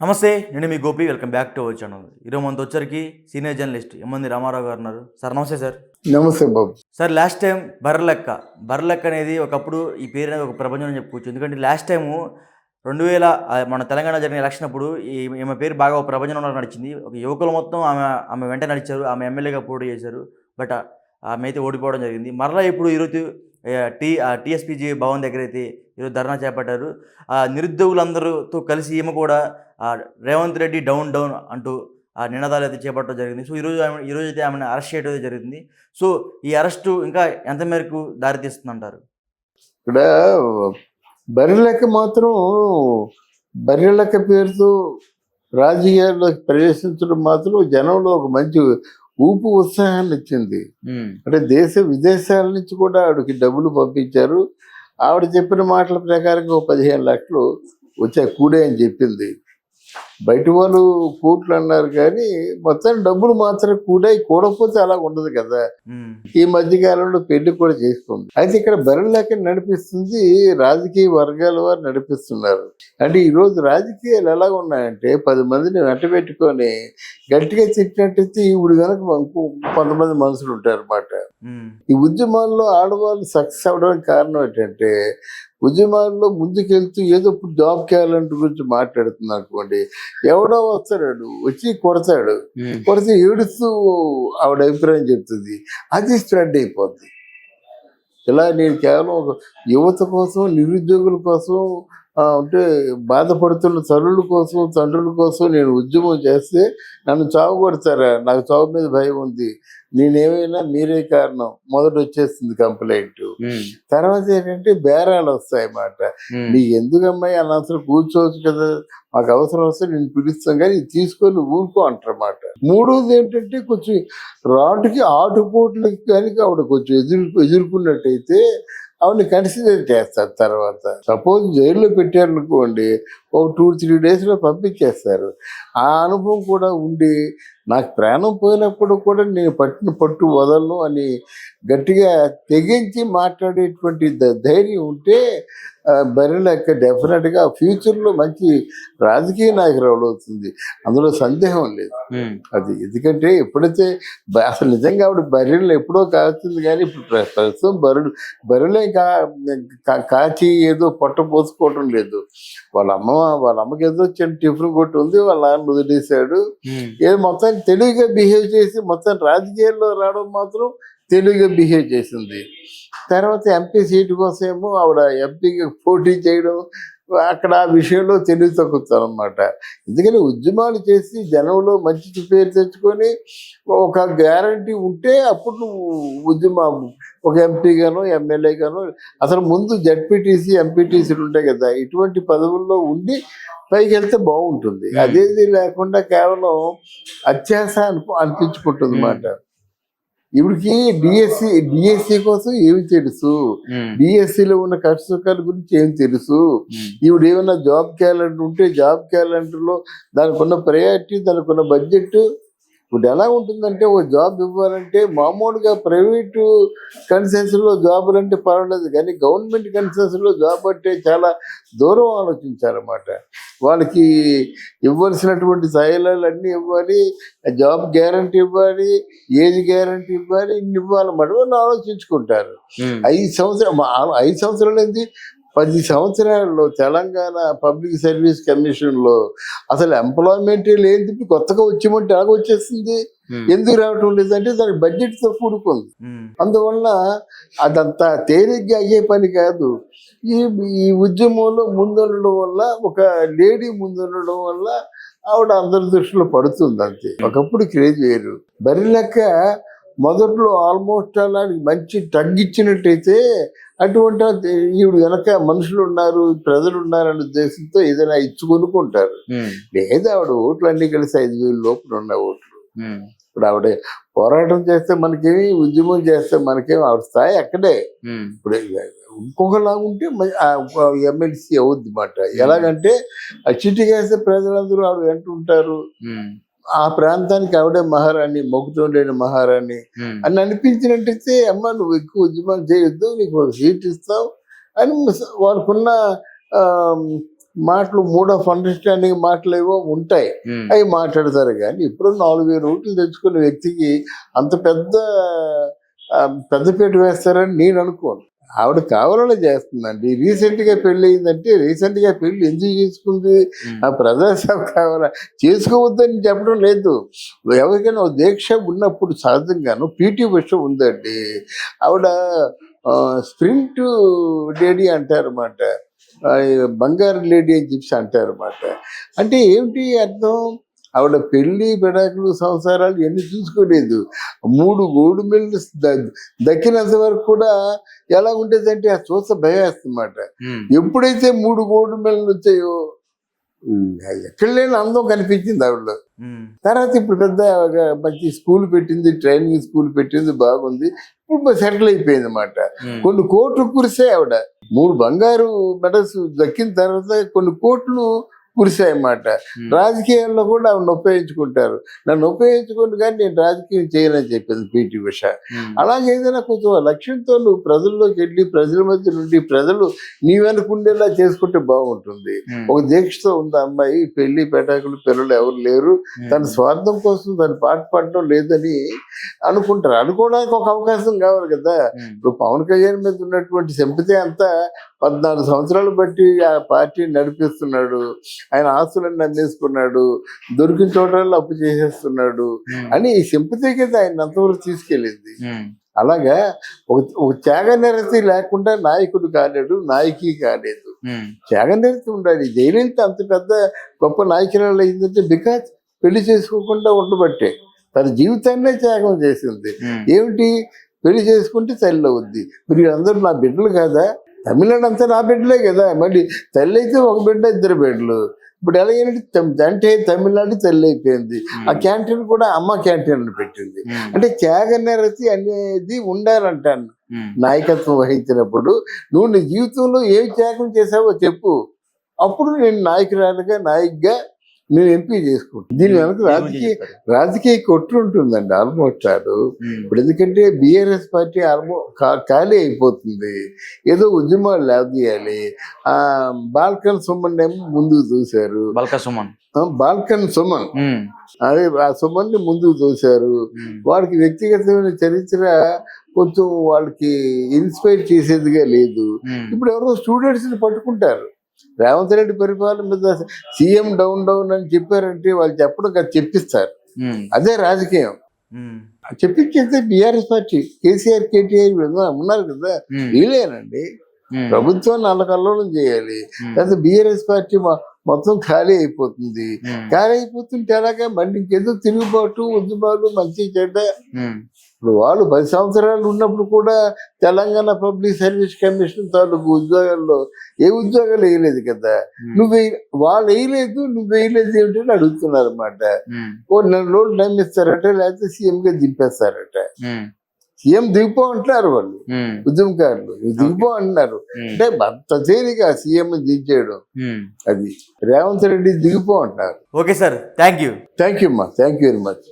నమస్తే. నేను మీ Gopi. Welcome back to our channel. ఈరోజు మనతో వచ్చరికి సీనియర్ జర్నలిస్ట్ ఎమ్మంది రామారావు గారు ఉన్నారు. సార్ నమస్తే సార్. నమస్తే బాబు. సార్ లాస్ట్ టైం బర్రెలెక్క అనేది ఒకప్పుడు ఈ పేరు అనేది ఒక ప్రపంచం అని చెప్పుకోవచ్చు. ఎందుకంటే లాస్ట్ టైము 2000 మన తెలంగాణ జరిగిన ఎలక్షన్ అప్పుడు ఈమె పేరు బాగా ఒక ప్రపంచంలో నడిచింది. ఒక యువకులు మొత్తం ఆమె వెంట నడిచారు. ఆమె ఎమ్మెల్యేగా పోటీ చేశారు. బట్ ఆమె అయితే ఓడిపోవడం జరిగింది. మరలా ఇప్పుడు ఈరోజు టీఎస్పీజీ భవన్ దగ్గర అయితే ఈరోజు ధర్నా చేపట్టారు. నిరుద్యోగులందరితో కలిసి ఈమె కూడా రేవంత్ రెడ్డి డౌన్ డౌన్ అంటూ నినాదాలు అయితే చేపట్టడం జరిగింది. సో ఈరోజు అయితే ఆమెను అరెస్ట్ చేయడం జరిగింది. సో ఈ అరెస్టు ఇంకా ఎంత మేరకు దారితీస్తుందంటారు? ఇక్కడ బర్రెలెక్క మాత్రం బర్రెలెక్క పేరుతో రాజకీయాల్లోకి ప్రవేశించడం మాత్రం జనంలో ఒక మంచి ఊపు ఉత్సాహాన్ని ఇచ్చింది. అంటే దేశ విదేశాల నుంచి కూడా ఆవిడకి డబ్బులు పంపించారు. ఆవిడ చెప్పిన మాటల ప్రకారంగా 15 లక్షలు వచ్చాయి కూడే అని చెప్పింది. బయట వాళ్ళు కోట్లు అన్నారు కానీ మొత్తం డబ్బులు మాత్రం కూడకపోతే అలా ఉండదు కదా. ఈ మధ్య కాలంలో పెళ్లి కూడా చేసుకుంది. అయితే ఇక్కడ బర్రెలెక్క నడిపిస్తుంది రాజకీయ వర్గాల వారు నడిపిస్తున్నారు. అంటే ఈరోజు రాజకీయాలు ఎలా ఉన్నాయంటే 10 మందిని వెంట పెట్టుకొని గట్టిగా తిట్టినట్టయితే ఇప్పుడు కనుక కొంతమంది మనుషులు ఉంటారు అన్నమాట. ఈ ఉద్యమాల్లో ఆడవాళ్ళు సక్సెస్ అవ్వడానికి కారణం ఏంటంటే ఉద్యమాల్లో ముందుకెళ్తూ ఏదో ఇప్పుడు జాబ్ క్యాలెండర్ గురించి మాట్లాడుతుంది అనుకోండి, ఎవడో వస్తాడు వచ్చి కొడితే ఏడుస్తూ ఆవిడ అభిప్రాయం చెప్తుంది. అది స్ప్రెడ్ అయిపోద్ది. ఇలా నేను కేవలం ఒక యువత కోసం, నిరుద్యోగుల కోసం, అంటే బాధపడుతున్న తల్లుల కోసం, తండ్రుల కోసం నేను ఉద్యమం చేస్తే నన్ను చావు కొడతారా, నాకు చావు మీద భయం ఉంది, నేనేమైనా మీరే కారణం, మొదట వచ్చేస్తుంది కంప్లైంట్. తర్వాత ఏంటంటే బేరాలు వస్తాయి అన్నమాట. నీకు ఎందుకమ్మాయి అనవసరం కూర్చోవచ్చు కదా, మాకు అవసరం వస్తే నేను పిలుస్తాం కానీ తీసుకొని ఊరుకో అంటారన్నమాట. మూడోది ఏంటంటే కొంచెం రాటుకి ఆటుపోట్లకి కనుక ఆవిడ కొంచెం ఎదుర్కొన్నట్టయితే ఆవిడని కన్సిడర్ చేస్తారు. తర్వాత సపోజ్ జైల్లో పెట్టారనుకోండి, ఒక 2-3 డేస్లో పంపించేస్తారు. ఆ అనుభవం కూడా ఉండి నాకు ప్రాణం పోయినప్పుడు కూడా నేను పట్టిన పట్టు వదలను అని గట్టిగా తెగించి మాట్లాడేటువంటి ధైర్యం ఉంటే బర్రెలెక్క డెఫినెట్గా ఫ్యూచర్లో మంచి రాజకీయ నాయకురాలు అవుతుంది. అందులో సందేహం లేదు. అది ఎందుకంటే ఎప్పుడైతే అసలు నిజంగా ఆవిడ బర్రెలు ఎప్పుడో కాస్తుంది కానీ ఇప్పుడు ప్రస్తుతం బర్రెలే కాచి ఏదో పొట్ట పోసుకోవడం లేదు. వాళ్ళ అమ్మకి ఏదో చిన్న టిఫిన్ కొట్టి ఉంది, వాళ్ళ నాన్న వదిలేశాడు. ఏదో మొత్తం తెలివిగా బిహేవ్ చేసి మొత్తం రాజకీయాల్లో రావడం మాత్రం తెలివిగా బిహేవ్ చేసింది. తర్వాత ఎంపీ సీటు కోసం ఏమో ఆవిడ ఎంపీకి పోటీ చేయడం, అక్కడ ఆ విషయంలో తెలివి తగ్గుతాం అన్నమాట. ఎందుకని ఉద్యమాలు చేసి జనంలో మంచి పేరు తెచ్చుకొని ఒక గ్యారంటీ ఉంటే అప్పుడు నువ్వు ఉద్యమం ఒక ఎంపీగానో ఎమ్మెల్యేగానో, అసలు ముందు జడ్పీటీసీ ఎంపీటీసీలు ఉంటాయి కదా, ఇటువంటి పదవుల్లో ఉండి పైకి వెళ్తే బాగుంటుంది. అదేది లేకుండా కేవలం అత్యాశ అనిపించుకుంటుంది అన్నమాట. ఇవిడికి డిఎస్సి కోసం ఏమి తెలుసు, డిఎస్సిలో ఉన్న కష్ట సుఖాల గురించి ఏమి తెలుసు. ఈవిడ ఏమైనా జాబ్ క్యాలెండర్ ఉంటే జాబ్ క్యాలెండర్లో దానికి ఉన్న ప్రయారిటీ, దానికి ఉన్న బడ్జెట్ ఇప్పుడు ఎలా ఉంటుందంటే, ఒక జాబ్ ఇవ్వాలంటే మామూలుగా ప్రైవేటు కన్సెన్స్లో జాబులు అంటే పర్వాలేదు కానీ గవర్నమెంట్ కన్సెన్స్లో జాబ్ అంటే చాలా దూరం ఆలోచించారన్నమాట. వాళ్ళకి ఇవ్వాల్సినటువంటి సహాయాలు అన్నీ ఇవ్వాలి, జాబ్ గ్యారంటీ ఇవ్వాలి, ఏజ్ గ్యారంటీ ఇవ్వాలి, ఇన్ని ఇవ్వాలన్నమాట. వాళ్ళు ఆలోచించుకుంటారు. 5 సంవత్సరాలు ఏంది, 10 సంవత్సరాల్లో తెలంగాణ పబ్లిక్ సర్వీస్ కమిషన్లో అసలు ఎంప్లాయ్మెంటే లేదు. కొత్తగా వచ్చేమంటే ఎలాగ వచ్చేస్తుంది, ఎందుకు రావటం లేదంటే దానికి బడ్జెట్తో కూడుకుంది. అందువల్ల అదంతా తేలిగ్గా అయ్యే పని కాదు. ఈ ఉద్యమంలో ముందుండడం వల్ల, ఒక లేడీ ముందుండడం వల్ల ఆవిడ అందరి దృష్టిలో పడుతుంది అంతే. ఒకప్పుడు క్రేజ్ వేరు. బర్రెలెక్క మొదట్లో ఆల్మోస్ట్ అలాంటి మంచి తగ్గించినట్టయితే అటువంటి ఈవిడ వెనక మనుషులు ఉన్నారు, ప్రజలు ఉన్నారు అనే ఉద్దేశంతో ఏదైనా ఇచ్చుకొనుకుంటారు. లేదా ఆవిడ ఓట్లు అన్ని కలిసి 5,000 లోపల ఉన్న ఓట్లు. ఇప్పుడు ఆవిడ పోరాటం చేస్తే మనకేమి, ఉద్యమం చేస్తే మనకేమి, ఆవిడ స్థాయి అక్కడే. ఇప్పుడు ఇంకొకలాగుంటే ఎమ్మెల్సీ అవుద్ది మాట. ఎలాగంటే ఆ చిట్టి వేస్తే ప్రజలందరూ ఆవిడ వెంట ఉంటారు. ఆ ప్రాంతానికి ఆవిడే మహారాణి, మొక్కుతుండేని మహారాణి అని అనిపించినట్టయితే, అమ్మ నువ్వు ఎక్కువ ఉద్యమాలు చేయొద్దు, నీకు ఒక సీట్ ఇస్తావు అని వాళ్ళకున్న మాటలు మూడ్ ఆఫ్ అండర్స్టాండింగ్ మాటలు ఏవో ఉంటాయి, అవి మాట్లాడతారు. కానీ ఇప్పుడు 4,000 ఓట్లు తెచ్చుకున్న వ్యక్తికి అంత పెద్దపీట వేస్తారని నేను అనుకోను. ఆవిడ కావాలని చేస్తుందండి. రీసెంట్గా పెళ్ళి అయిందంటే రీసెంట్గా పెళ్ళి ఎందుకు చేసుకుంది? ఆ ప్రజాసేవ కావాలా, చేసుకోవద్దని చెప్పడం లేదు. ఎవరికైనా ఒక దీక్ష ఉన్నప్పుడు సహజంగాను పీటీ ఉష ఉందండి. ఆవిడ స్ప్రింట్ లేడీ అంటారన్నమాట, బంగారు లేడీ అని చెప్పి అంటారన్నమాట. అంటే ఏమిటి అర్థం? ఆవిడ పెళ్లి పెడాకులు సంసారాలు ఎన్ని చూసుకోలేదు. 3 గోల్డ్ మెడల్స్ దక్కినంత వరకు కూడా ఎలా ఉండేదంటే ఆ చూస్తే భయం వేస్తుందన్నమాట. ఎప్పుడైతే 3 గోల్డ్ మెడల్ వచ్చాయో ఎక్కడ లేని అందం కనిపించింది ఆవిడలో. తర్వాత ఇప్పుడు పెద్ద మంచి స్కూల్ పెట్టింది, ట్రైనింగ్ స్కూల్ పెట్టింది, బాగుంది. ఇప్పుడు సెటిల్ అయిపోయింది అన్నమాట. కొన్ని కోట్లు కురిసాయి ఆవిడ. 3 బంగారు మెడల్స్ దక్కిన తర్వాత కొన్ని కోట్లు కురిసాయన్నమాట. రాజకీయాల్లో కూడా ఆవిడని ఉపయోగించుకుంటారు. నన్ను ఉపయోగించుకుంటూ కానీ నేను రాజకీయం చేయనని చెప్పింది పీటీ ఉష. అలాగే ఏదైనా కొంచెం లక్ష్యంతో నువ్వు ప్రజల్లోకి వెళ్ళి ప్రజల మధ్య నుండి ప్రజలు నీవనుకుండేలా చేసుకుంటే బాగుంటుంది. ఒక దీక్షతో ఉంది అమ్మాయి, పెళ్లి పెటాకులు పిల్లలు ఎవరు లేరు, తన స్వార్థం కోసం తను పాట పాడడం లేదని అనుకుంటారు. అనుకోవడానికి ఒక అవకాశం కావాలి కదా. ఇప్పుడు పవన్ కళ్యాణ్ మీద ఉన్నటువంటి సింపతి అంతా 14 సంవత్సరాలు బట్టి ఆ పార్టీని నడిపిస్తున్నాడు. ఆయన ఆస్తులన్నీ అందేసుకున్నాడు, దొరికిన చోటల్లో అప్పు చేసేస్తున్నాడు అని ఈ సింపతి కదా ఆయన అంతవరకు తీసుకెళ్ళింది. అలాగా ఒక త్యాగనిరతి లేకుండా నాయకుడు కాలేడు, నాయకి కాలేదు. త్యాగనిరతి ఉండాలి. జయలలిత అంత పెద్ద గొప్ప నాయకురాలు అయిందంటే బికాజ్ పెళ్లి చేసుకోకుండా ఉండబట్టే. తన జీవితాన్నే త్యాగం చేసింది. ఏమిటి? పెళ్లి చేసుకుంటే తల్లి అవుద్ది. మీరు అందరూ నా బిడ్డలు కాదా? తమిళనాడు అంతా నా బిడ్డలే కదా. మళ్ళీ తల్లి అయితే ఒక బిడ్డ, 2 బిడ్డలు. ఇప్పుడు ఎలా అంటే తమిళనాడు తల్లి అయిపోయింది. ఆ క్యాంటీన్ కూడా అమ్మ క్యాంటీన్ అని పెట్టింది. అంటే త్యాగనిరతి అనేది ఉండాలంటాను. నాయకత్వం వహించినప్పుడు నువ్వు నీ జీవితంలో ఏం త్యాగం చేసావో చెప్పు, అప్పుడు నేను నాయకుగా నేను ఎంపీ చేసుకుంటాను. దీని వెనక రాజకీయ కొట్టు ఉంటుందండి ఆల్మోస్ట్ ఆడు. ఇప్పుడు ఎందుకంటే బీఆర్ఎస్ పార్టీ ఖాళీ అయిపోతుంది. ఏదో ఉద్యమాలు లేదీయాలి. బాల్కన్ సుమన్ ఏమో ముందుకు చూశారు. బాల్కన్ సుమన్ అదే ఆ సుమన్ని ముందుకు చూశారు. వాడికి వ్యక్తిగతమైన చరిత్ర కొంచెం వాళ్ళకి ఇన్స్పైర్ చేసేదిగా లేదు. ఇప్పుడు ఎవరో స్టూడెంట్స్ ని పట్టుకుంటారు. రేవంత్ రెడ్డి పరిపాలన మీద సీఎం డౌన్ అని చెప్పారంటే వాళ్ళు చెప్పడం కదా, చెప్పిస్తారు. అదే రాజకీయం. చెప్పించేస్తే బీఆర్ఎస్ పార్టీ కేసీఆర్ కేటీఆర్ ఉన్నారు కదా, వీళ్ళేనండి ప్రభుత్వాన్ని అల్లకల్లోలం చేయాలి. లేకపోతే బీఆర్ఎస్ పార్టీ మొత్తం ఖాళీ అయిపోతుంది. ఖాళీ అయిపోతుంటే అలాగే మళ్ళీ ఇంకేదో తిరుగుబాటు ఉద్యమాలు మంచి చెడ్డ. ఇప్పుడు వాళ్ళు 10 సంవత్సరాలు ఉన్నప్పుడు కూడా తెలంగాణ పబ్లిక్ సర్వీస్ కమిషన్ తాలూకు ఉద్యోగాల్లో ఏ ఉద్యోగాలు వేయలేదు కదా. వాళ్ళు వేయలేదు, నువ్వు వేయలేదు ఏమిటని అడుగుతున్నారు అన్నమాట. ఓ 4 రోజులు టైం ఇస్తారట, లేకపోతే సీఎంగా దింపేస్తారట. సీఎం దిగిపో అంటున్నారు వాళ్ళు ఉద్యమకారులు, దిగిపో అంటున్నారు. అంటే అంత తేలిగా సీఎం దించేయడం, అది రేవంత్ రెడ్డి దిగిపో అంటున్నారు. ఓకే సార్, థ్యాంక్ యూ అమ్మా, థ్యాంక్ యూ వెరీ మచ్.